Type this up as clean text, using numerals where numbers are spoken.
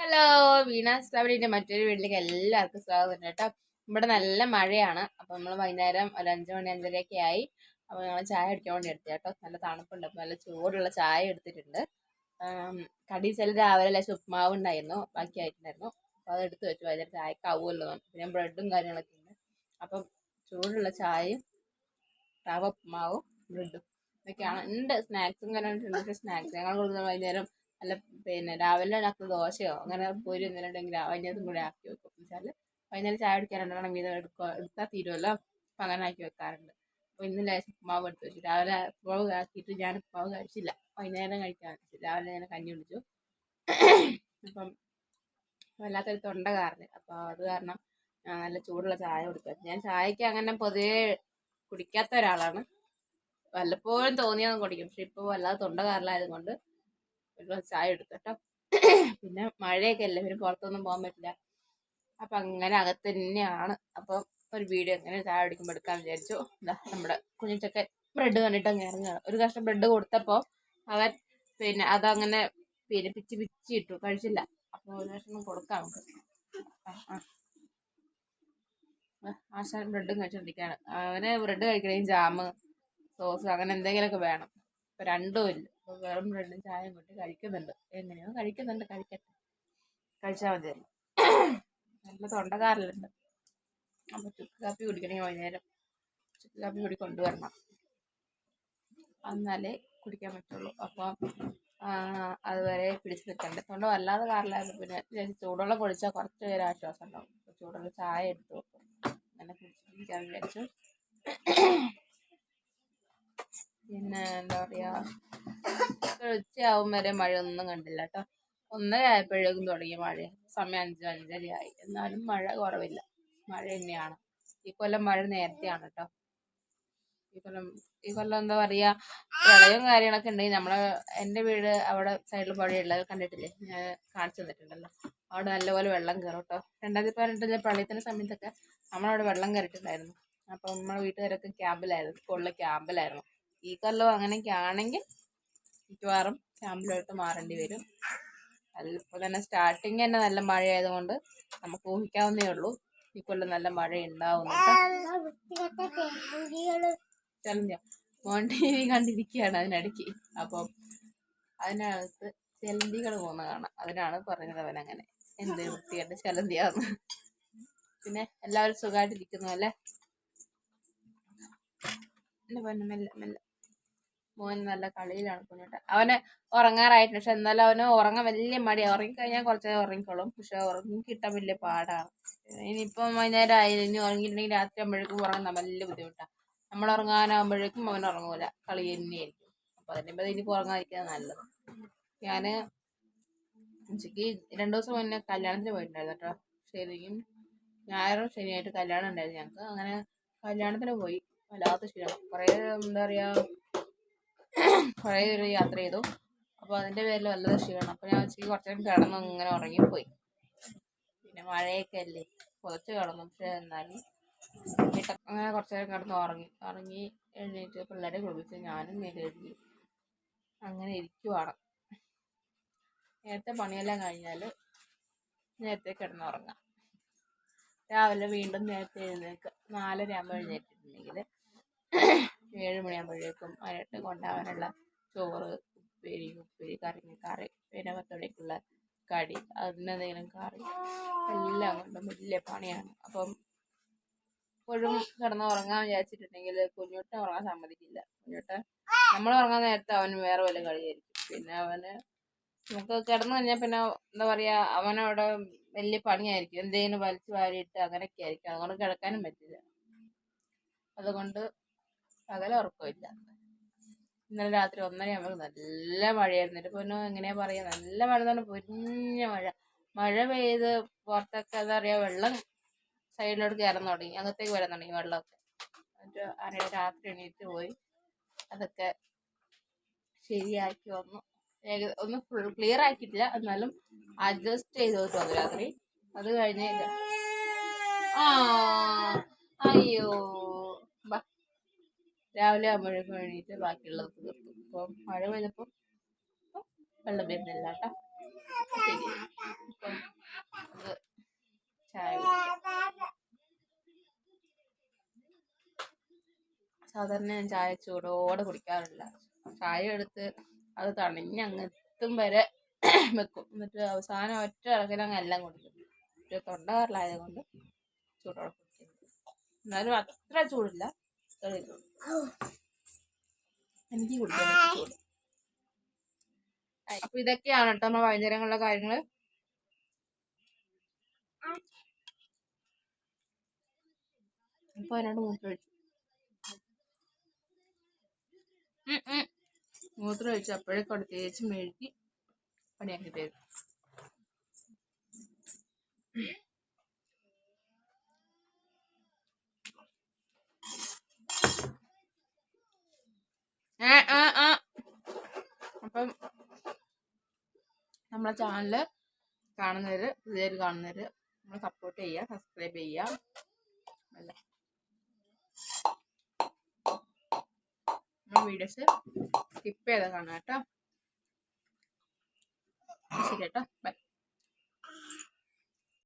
Hello, Veena's ഫാമിലിന്റെ മറ്റൊരു വീട്ടിലേക്ക് എല്ലാവർക്കും സ്വാഗതം കേട്ടോ. ഇവിടെ നല്ല മഴയാണ്. അപ്പൊ നമ്മൾ വൈകുന്നേരം ഒരു 5 മണി 5:30 ആയി. അപ്പൊ ഞങ്ങൾ ചായ അടിക്കാൻ വേണ്ടി എടുത്തു കേട്ടോ. നല്ല തണുപ്പുണ്ട്, അപ്പൊ നല്ല ചൂടുള്ള ചായ എടുത്തിട്ടുണ്ട്. കടി ചില രാവിലെ ലേശം ഉപ്മാവ് ഉണ്ടായിരുന്നു, ബാക്കി ആയിട്ടുണ്ടായിരുന്നു. അപ്പൊ അത് എടുത്ത് വെച്ചു, വൈകുന്നേരം ചായക്ക് ആവുമല്ലോ. പിന്നെ ബ്രെഡും കാര്യങ്ങളൊക്കെ ഉണ്ട്. അപ്പം ചൂടുള്ള ചായയും റവ ഉപ്മാവും ബ്രെഡും ഇതൊക്കെയാണ്. ഉണ്ട് സ്നാക്സും കാര്യങ്ങളൊക്കെ ഉണ്ട്. സ്നാക്സ് ഞങ്ങൾ കൊടുക്കുന്ന വൈകുന്നേരം അല്ല, പിന്നെ രാവിലെ ഉണ്ടാക്കുന്ന ദോശയോ അങ്ങനെ പൊരി എന്തെങ്കിലും ഉണ്ടെങ്കിൽ വൈകുന്നേരത്തും കൂടെ ആക്കി വെക്കും. എന്നുവെച്ചാൽ വൈകുന്നേരം ചായ കുടിക്കാൻ രണ്ടെണ്ണം വീതം എടുത്താൽ തീരുമല്ലോ, അപ്പം അങ്ങനെ ആക്കി വെക്കാറുണ്ട്. അപ്പോൾ ഇന്ന് ലേശം ഉപ്മാവ് എടുത്ത് വെച്ചു. രാവിലെ ഉപ്മാവ് ആക്കിയിട്ട് ഞാൻ ഉപ്മാവ് കഴിച്ചില്ല, വൈകുന്നേരം കഴിക്കാൻ വെച്ചു. രാവിലെ ഞാൻ കഞ്ഞി കുടിച്ചു. അപ്പം വല്ലാത്തൊരു തൊണ്ട കാരണം, അപ്പോൾ അത് കാരണം നല്ല ചൂടുള്ള ചായ കുടിക്കുക. ഞാൻ ചായക്ക് അങ്ങനെ പൊതുവേ കുടിക്കാത്ത ഒരാളാണ്. വല്ലപ്പോഴും തോന്നിയാൽ കുടിക്കും, പക്ഷെ ഇപ്പോൾ വല്ലാതെ തൊണ്ട കാരലായതുകൊണ്ട് ഒരു ഗ്ലാസ് ചായ എടുത്തു കേട്ടോ. പിന്നെ മഴയൊക്കെ അല്ലേ, പിന്നെ പുറത്തൊന്നും പോകാൻ പറ്റില്ല. അപ്പം അങ്ങനെ അകത്ത് തന്നെയാണ്. അപ്പം ഒരു വീഡിയോ എങ്ങനെ ചായ കുടിക്കുമ്പോൾ എടുക്കാമെന്ന് വിചാരിച്ചു. എന്താ നമ്മുടെ കുഞ്ഞിച്ചൊക്കെ ബ്രെഡ് കണ്ടിട്ട് അങ്ങ് ഇറങ്ങുകയാണ്. ഒരു കഷ്ണം ബ്രെഡ് കൊടുത്തപ്പോൾ അവൻ പിന്നെ അതങ്ങനെ പിന്നെ പിച്ചി പിച്ചി ഇട്ടു, കഴിച്ചില്ല. അപ്പോൾ ഒരു കഷ്ണം കൊടുക്കാം നമുക്ക്. ആശാൻ ബ്രെഡും കഴിച്ചോണ്ടിരിക്കുകയാണ്. അവന് ബ്രെഡ് കഴിക്കണമെങ്കിൽ ജാമ് സോസ് അങ്ങനെ എന്തെങ്കിലുമൊക്കെ വേണം. ഇപ്പം രണ്ടും ഇല്ല. അപ്പോൾ വെറും ബ്രെഡും ചായയും കൂട്ടി കഴിക്കുന്നുണ്ട്. എങ്ങനെയോ കഴിക്കുന്നുണ്ട്, കഴിക്കട്ടെ, കഴിച്ചാൽ മതിയല്ലോ. നല്ല തൊണ്ടക്കാരലുണ്ട്. അപ്പോൾ ചുക്ക് കാപ്പി കുടിക്കണമെങ്കിൽ വൈകുന്നേരം ചുക്ക് കാപ്പി കൂടി കൊണ്ടുവരണം, എന്നാലേ കുടിക്കാൻ പറ്റുള്ളൂ. അപ്പോൾ അതുവരെ പിടിച്ച് നിൽക്കണ്ടേ. തൊണ്ട വല്ലാതെ കാറിലായിരുന്നു. പിന്നെ ചൂടുവെള്ളം കുടിച്ചാൽ കുറച്ച് പേര് ആശ്വാസം ഉണ്ടാവും. അപ്പോൾ ചൂടുള്ള ചായ എടുത്തു വെക്കും, അങ്ങനെ കുടിച്ചിരിക്കാൻ വിചാരിച്ചു. പിന്നെ എന്താ പറയുക, ഉച്ചയാവും വരെ മഴയൊന്നും കണ്ടില്ല കേട്ടോ. 1:30 ആയപ്പോഴേക്കും തുടങ്ങിയ മഴ. സമയം 5 5:30 ആയി, എന്നാലും മഴ കുറവില്ല. മഴ തന്നെയാണ്. ഈ കൊല്ലം മഴ നേരത്തെയാണ് കേട്ടോ. ഈ കൊല്ലം എന്താ പറയുക, പ്രളയവും കാര്യങ്ങളൊക്കെ ഉണ്ടെങ്കിൽ എൻ്റെ വീട് അവിടെ സൈഡിൽ പുഴയുള്ളത് കണ്ടിട്ടില്ലേ, ഞാൻ കാണിച്ചു തന്നിട്ടുണ്ടല്ലോ. അവിടെ നല്ലപോലെ വെള്ളം കയറും കേട്ടോ. 2018 പ്രളയത്തിൻ്റെ സമയത്തൊക്കെ നമ്മളവിടെ വെള്ളം കയറിയിട്ടുണ്ടായിരുന്നു. അപ്പം നമ്മളെ വീട്ടുകാരൊക്കെ ക്യാമ്പിലായിരുന്നു, സ്കൂളിലെ ക്യാമ്പിലായിരുന്നു. ഈ കൊല്ലം അങ്ങനെയൊക്കെ ആണെങ്കിൽ മിക്കവാറും ക്യാമ്പിലോട്ട് മാറേണ്ടി വരും. അതിപ്പോൾ തന്നെ സ്റ്റാർട്ടിങ് തന്നെ നല്ല മഴ ആയതുകൊണ്ട് നമുക്ക് ഊഹിക്കാവുന്നേ ഉള്ളൂ ഈ കൊല്ലം നല്ല മഴ ഉണ്ടാവുന്നുണ്ട്. മോൻ TV കണ്ടിരിക്കുകയാണ് അതിനിടയ്ക്ക്. അപ്പം അതിനകത്ത് ചെലന്തികൾ പോകുന്ന കാണാം. അതിനാണ് പറഞ്ഞത് അവനങ്ങനെ എന്ത് വൃത്തിയായിട്ട് ചെലന്തിയാന്ന്. പിന്നെ എല്ലാവരും സുഖമായിട്ടിരിക്കുന്നു അല്ലേ? മെല്ലെ മെല്ലെ മെല്ലെ. മോൻ നല്ല കളിയിലാണ് കുഞ്ഞോട്ടെ. അവന് ഉറങ്ങാറായിട്ട്, പക്ഷെ എന്നാലും അവന് ഉറങ്ങാൻ വലിയ മടിയാണ്. ഉറങ്ങിക്കഴിഞ്ഞാൽ കുറച്ച് നേരം ഉറങ്ങിക്കോളും, പക്ഷെ ഉറങ്ങി കിട്ടാൻ വലിയ പാടാണ്. ഇനിയിപ്പം വൈകുന്നേരം ആയില്ല, ഇനി ഉറങ്ങിയിട്ടുണ്ടെങ്കിൽ രാത്രി ആകുമ്പോഴേക്കും ഉറങ്ങാൻ വലിയ ബുദ്ധിമുട്ടാണ്. നമ്മൾ ഉറങ്ങാനാകുമ്പോഴേക്കും അവൻ ഉറങ്ങൂല, കളി തന്നെയായിരിക്കും. അപ്പം അതിൻ്റെ ഇനിയിപ്പോൾ ഉറങ്ങാതിരിക്കുന്നത് നല്ലത്. ഞാൻ ഉച്ചയ്ക്ക് 2 ദിവസം മുന്നേ കല്യാണത്തിന് പോയിട്ടുണ്ടായിരുന്നു കേട്ടോ. ശരിക്കും ഞായറും ശനിയായിട്ട് കല്യാണം ഉണ്ടായിരുന്നു ഞങ്ങൾക്ക്. അങ്ങനെ കല്യാണത്തിന് പോയി. വല്ലാത്ത ക്ഷീണം, കുറേ എന്താ പറയുക, കുറേ ഒരു യാത്ര ചെയ്തു. അപ്പോൾ അതിൻ്റെ പേരിൽ വല്ലാതെ ക്ഷീണം. അപ്പോൾ ഞാൻ ഉച്ചയ്ക്ക് കുറച്ച് നേരം കിടന്നു ഇങ്ങനെ ഉറങ്ങിപ്പോയി. പിന്നെ മഴയൊക്കെ അല്ലേ, പുതച്ച് കിടന്നു. പക്ഷെ എന്നാലും അങ്ങനെ കുറച്ച് നേരം കിടന്ന് ഉറങ്ങി എഴുന്നേറ്റ് പിള്ളേരെ കുളിപ്പിച്ച് ഞാനും എഴുതി അങ്ങനെ ഇരിക്കുവാണ്. നേരത്തെ പണിയെല്ലാം കഴിഞ്ഞാൽ നേരത്തെ കിടന്നുറങ്ങാം. രാവിലെ വീണ്ടും നേരത്തെ എഴുന്നേൽക്കുക. 4:30 ആകുമ്പോൾ എഴുന്നേറ്റിട്ടുണ്ടെങ്കിൽ 7 മണിയാകുമ്പോഴേക്കും അതിനായിട്ട് കൊണ്ടുപോകാനുള്ള ചോറ്, ഉപ്പേരി കറി, പിന്നെ പത്തോടേക്കുള്ള കടി, അതിനെന്തെങ്കിലും കറി എല്ലാം കൊണ്ടും വലിയ പണിയാണ്. അപ്പം എപ്പോഴും കിടന്ന് ഉറങ്ങാൻ വിചാരിച്ചിട്ടുണ്ടെങ്കിൽ കുഞ്ഞുട്ടൻ ഉറങ്ങാൻ സമ്മതിക്കില്ല. കുഞ്ഞുട്ടൻ നമ്മൾ ഉറങ്ങാൻ നേരത്തെ അവന് വേറെ വല്ല കളിയായിരിക്കും. പിന്നെ അവന് നമുക്ക് കിടന്നു കഴിഞ്ഞാൽ പിന്നെ എന്താ പറയുക, അവനവിടെ വലിയ പണിയായിരിക്കും, എന്തെങ്കിലും വലിച്ചു വാരിയിട്ട് അങ്ങനെയൊക്കെ ആയിരിക്കും. അതുകൊണ്ട് കിടക്കാനും പറ്റില്ല. അതുകൊണ്ട് പകൽ ഉറക്കമില്ല. ഇന്നലെ രാത്രി 1:30 ആകുമ്പോൾ നല്ല മഴയായിരുന്നു. എൻ്റെ പൊന്നോ, എങ്ങനെയാ പറയുക, നല്ല മഴ എന്ന് പറഞ്ഞാൽ പൊരിഞ്ഞ മഴ പെയ്ത് പുറത്തൊക്കെ എന്താ പറയുക, വെള്ളം സൈഡിലോട്ട് കയറാൻ തുടങ്ങി, അകത്തേക്ക് വരാൻ തുടങ്ങി വെള്ളമൊക്കെ. എന്നിട്ട് രാത്രി എണീറ്റ് പോയി അതൊക്കെ ശരിയാക്കി വന്നു. ഒന്നും ഫുൾ ക്ലിയർ ആക്കിയിട്ടില്ല, എന്നാലും അഡ്ജസ്റ്റ് ചെയ്ത് വന്നു രാത്രി. അത് കഴിഞ്ഞ് അയ്യോ രാവിലെ ആകുമ്പോഴേക്കും എണീറ്റ് ബാക്കിയുള്ളത് തീർത്തു. ഇപ്പം മഴ പെയ്തപ്പം വെള്ളം വരുന്നില്ല കേട്ടോ. ശരി, ഇപ്പം സാധാരണ ഞാൻ ചായ ചൂടോടെ കുടിക്കാറില്ല. ചായ എടുത്ത് അത് തണിഞ്ഞങ്ങ് എത്തും വരെ വെക്കും. എന്നിട്ട് അവസാനം ഒറ്റ ഇളക്കിലങ്ങ് എല്ലാം കുടിക്കും. ഒരു തൊണ്ടകാരലായത് കൊണ്ട് ചൂടോടെ കുടിക്കുന്നത്. എന്നാലും അത്ര ചൂടില്ല, ചെറിയ ചൂട്. എനിക്ക് കുടിക്കാൻ പറ്റും ചൂട്. അപ്പൊ ഇതൊക്കെയാണ് കേട്ടോ നമ്മൾ വൈകുന്നേരങ്ങളിലെ കാര്യങ്ങള്. ഇപ്പൊ അതിനോട് മൂത്രമൊഴിച്ചു അപ്പോഴേക്കും അവിടെ തേച്ച് മെഴുകി പണിയാക്കി തരും. അപ്പം നമ്മളെ ചാനല് കാണുന്നവര്, പുതിയവര് കാണുന്നവര് നമ്മൾ സപ്പോർട്ട് ചെയ്യുക, സബ്സ്ക്രൈബ് ചെയ്യുക. അല്ല, നമ്മൾ വീഡിയോസ് സ്കിപ്പ് ചെയ്താൽ കാണാം കേട്ടോ. ശരി കേട്ടോ, ബൈ.